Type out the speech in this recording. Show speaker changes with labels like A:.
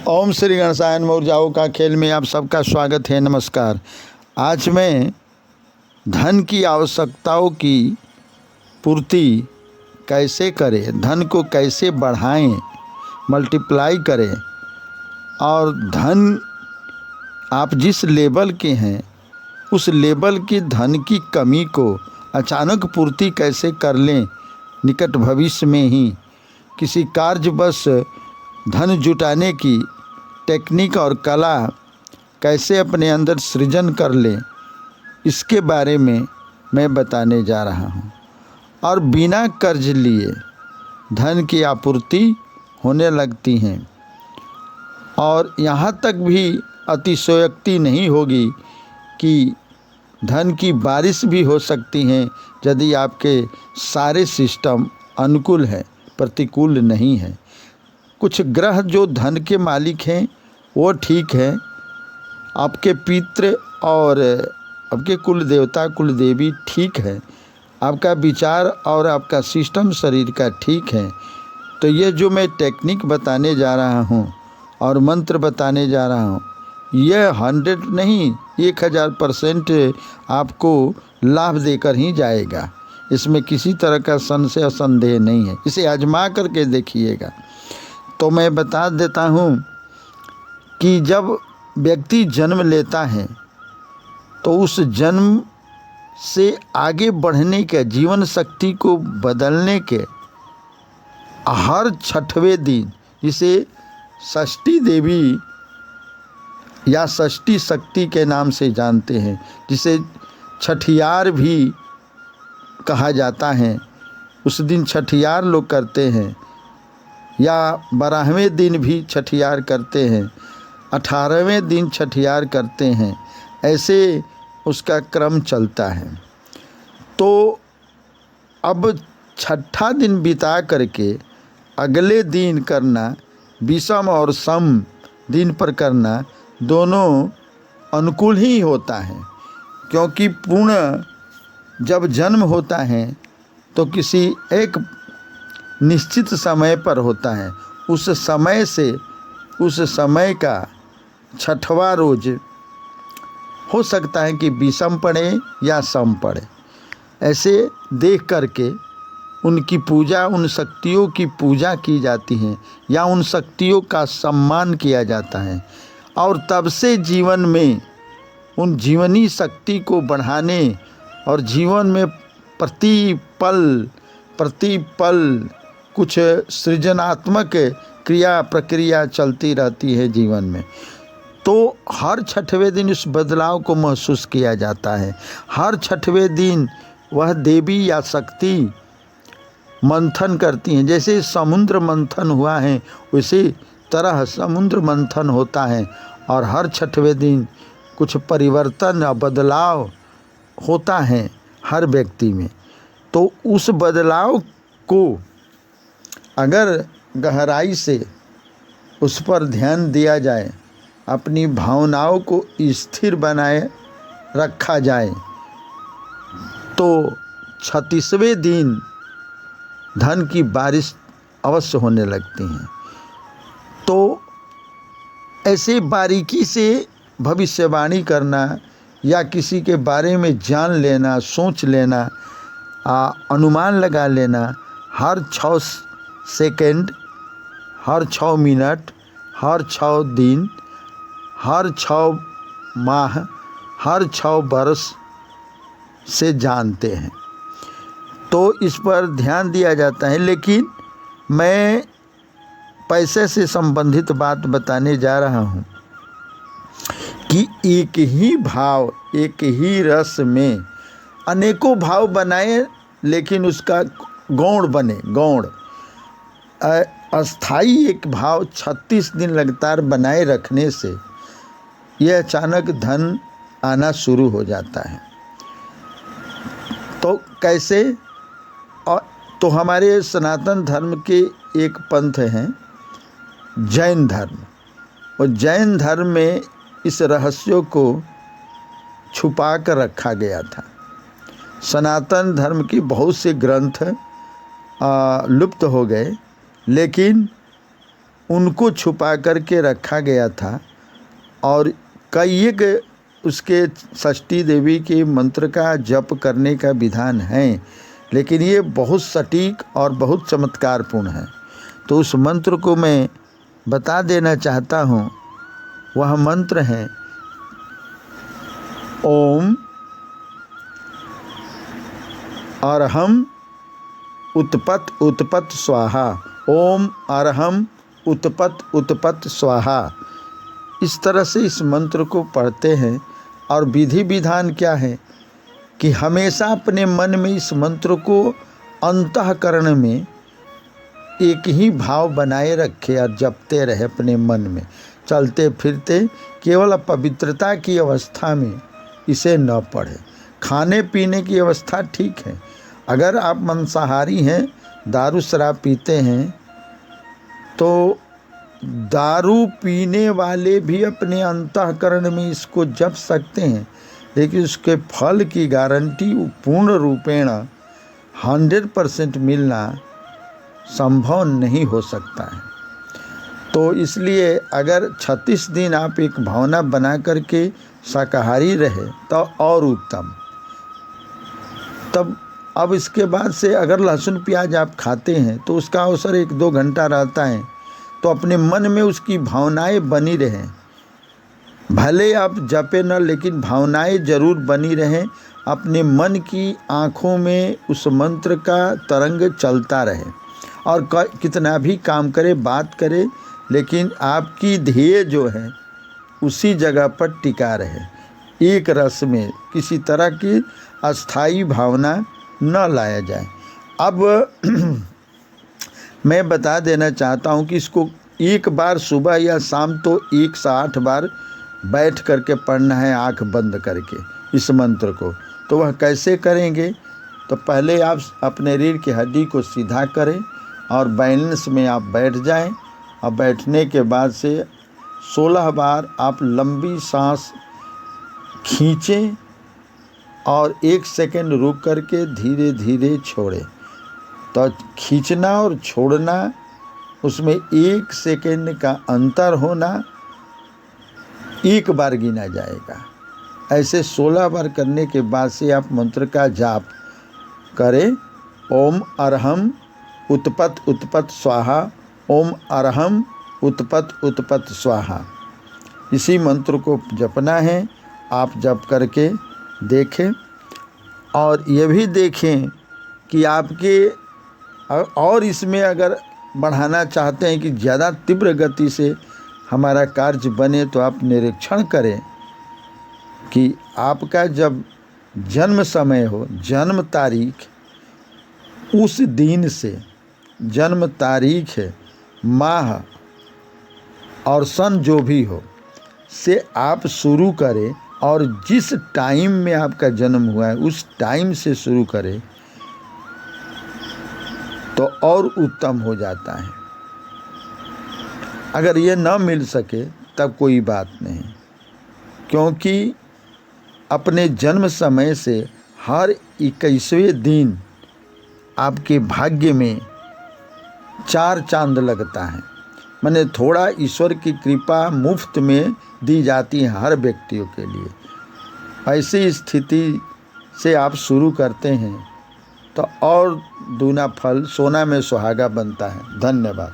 A: ओम श्री गणेशाय नमः। ऊर्जाओं का खेल में आप सबका स्वागत है। नमस्कार। आज मैं धन की आवश्यकताओं की पूर्ति कैसे करें, धन को कैसे बढ़ाएं, मल्टीप्लाई करें और धन आप जिस लेवल के हैं उस लेवल की धन की कमी को अचानक पूर्ति कैसे कर लें। निकट भविष्य में ही किसी कार्यवश धन जुटाने की टेक्निक और कला कैसे अपने अंदर सृजन कर लें, इसके बारे में मैं बताने जा रहा हूँ। और बिना कर्ज लिए धन की आपूर्ति होने लगती हैं और यहाँ तक भी अतिशयोक्ति नहीं होगी कि धन की बारिश भी हो सकती हैं यदि आपके सारे सिस्टम अनुकूल है, प्रतिकूल नहीं है। कुछ ग्रह जो धन के मालिक हैं वो ठीक है, आपके पितृ और आपके कुल देवता कुल देवी ठीक है, आपका विचार और आपका सिस्टम शरीर का ठीक है। तो ये जो मैं टेक्निक बताने जा रहा हूँ और मंत्र बताने जा रहा हूँ, यह 100 नहीं 1000% आपको लाभ देकर ही जाएगा। इसमें किसी तरह का संशय और संदेह नहीं है। इसे आजमा करके देखिएगा। तो मैं बता देता हूँ कि जब व्यक्ति जन्म लेता है तो उस जन्म से आगे बढ़ने के, जीवन शक्ति को बदलने के हर 6वें दिन, जिसे षष्ठी देवी या षष्ठी शक्ति के नाम से जानते हैं, जिसे छठियार भी कहा जाता है, उस दिन छठियार लोग करते हैं या 12वें दिन भी छठियार करते हैं, 18वें दिन छठियार करते हैं, ऐसे उसका क्रम चलता है। तो अब 6ठा दिन बिता करके अगले दिन करना, विषम और सम दिन पर करना दोनों अनुकूल ही होता है। क्योंकि पूर्ण जब जन्म होता है तो किसी एक निश्चित समय पर होता है। उस समय से उस समय का 6वां रोज हो सकता है कि विषम पड़े या सम पड़े। ऐसे देख करके उनकी पूजा, उन शक्तियों की पूजा की जाती है या उन शक्तियों का सम्मान किया जाता है। और तब से जीवन में उन जीवनी शक्ति को बढ़ाने और जीवन में प्रति पल कुछ सृजनात्मक क्रिया प्रक्रिया चलती रहती है जीवन में। तो हर 6वें दिन इस बदलाव को महसूस किया जाता है। हर 6वें दिन वह देवी या शक्ति मंथन करती हैं। जैसे समुद्र मंथन हुआ है उसी तरह समुद्र मंथन होता है और हर 6वें दिन कुछ परिवर्तन या बदलाव होता है हर व्यक्ति में। तो उस बदलाव को अगर गहराई से उस पर ध्यान दिया जाए, अपनी भावनाओं को स्थिर बनाए रखा जाए, तो 36वें दिन धन की बारिश अवश्य होने लगती हैं। तो ऐसे बारीकी से भविष्यवाणी करना या किसी के बारे में जान लेना, सोच लेना, अनुमान लगा लेना, हर 6 सेकंड, हर 6 मिनट, हर 6 दिन, हर 6 माह, हर 6 वर्ष से जानते हैं। तो इस पर ध्यान दिया जाता है। लेकिन मैं पैसे से संबंधित बात बताने जा रहा हूँ कि एक ही भाव, एक ही रस में अनेकों भाव बनाए, लेकिन उसका गौण बने। गौण अस्थाई एक भाव 36 दिन लगातार बनाए रखने से यह अचानक धन आना शुरू हो जाता है। तो कैसे? तो हमारे सनातन धर्म के एक पंथ हैं जैन धर्म, और जैन धर्म में इस रहस्यों को छुपा कर रखा गया था। सनातन धर्म की बहुत से ग्रंथ लुप्त हो गए, लेकिन उनको छुपा करके रखा गया था। और कई एक उसके षष्ठी देवी के मंत्र का जप करने का विधान है, लेकिन ये बहुत सटीक और बहुत चमत्कारपूर्ण है। तो उस मंत्र को मैं बता देना चाहता हूँ। वह मंत्र है ओम अरहम उत्पत उत्पत स्वाहा। ओम अरहम उत्पत उत्पत स्वाहा। इस तरह से इस मंत्र को पढ़ते हैं। और विधि विधान क्या है कि हमेशा अपने मन में इस मंत्र को अंतःकरण में एक ही भाव बनाए रखे और जपते रहे अपने मन में, चलते फिरते। केवल पवित्रता की अवस्था में इसे न पढ़े। खाने पीने की अवस्था ठीक है। अगर आप मांसाहारी हैं, दारू शराब पीते हैं, तो दारू पीने वाले भी अपने अंतःकरण में इसको जप सकते हैं, लेकिन उसके फल की गारंटी पूर्ण रूपेण 100% मिलना संभव नहीं हो सकता है। तो इसलिए अगर 36 दिन आप एक भावना बना करके शाकाहारी रहे तो और उत्तम। तब अब इसके बाद से अगर लहसुन प्याज आप खाते हैं तो उसका अवसर 1-2 घंटा रहता है, तो अपने मन में उसकी भावनाएं बनी रहें। भले आप जपे न, लेकिन भावनाएं जरूर बनी रहें। अपने मन की आँखों में उस मंत्र का तरंग चलता रहे। और कितना भी काम करे, बात करे, लेकिन आपकी ध्येय जो है उसी जगह पर टिका रहे। एक रस में किसी तरह की अस्थाई भावना न लाया जाए। अब मैं बता देना चाहता हूँ कि इसको एक बार सुबह या शाम तो 1 से 8 बार बैठ करके पढ़ना है, आँख बंद करके इस मंत्र को। तो वह कैसे करेंगे? तो पहले आप अपने रीढ़ की हड्डी को सीधा करें और बैलेंस में आप बैठ जाएं। और बैठने के बाद से 16 बार आप लंबी सांस खींचें और 1 सेकंड रुक करके धीरे धीरे छोड़ें। तो खींचना और छोड़ना, उसमें 1 सेकंड का अंतर होना, 1 बार गिना जाएगा। ऐसे 16 बार करने के बाद से आप मंत्र का जाप करें। ओम अरहम उत्पत उत्पत स्वाहा। ओम अरहम उत्पत उत्पत स्वाहा। इसी मंत्र को जपना है। आप जप करके देखें और ये भी देखें कि आपके, और इसमें अगर बढ़ाना चाहते हैं कि ज़्यादा तीव्र गति से हमारा कार्य बने, तो आप निरीक्षण करें कि आपका जब जन्म समय हो, जन्म तारीख, उस दिन से जन्म तारीख है, माह और सन जो भी हो से आप शुरू करें। और जिस टाइम में आपका जन्म हुआ है उस टाइम से शुरू करें तो और उत्तम हो जाता है। अगर ये न मिल सके तब कोई बात नहीं, क्योंकि अपने जन्म समय से हर 21वें दिन आपके भाग्य में 4 चांद लगता है। माने थोड़ा ईश्वर की कृपा मुफ्त में दी जाती है हर व्यक्तियों के लिए। ऐसी स्थिति से आप शुरू करते हैं तो और दूना फल सोना में सुहागा बनता है। धन्यवाद।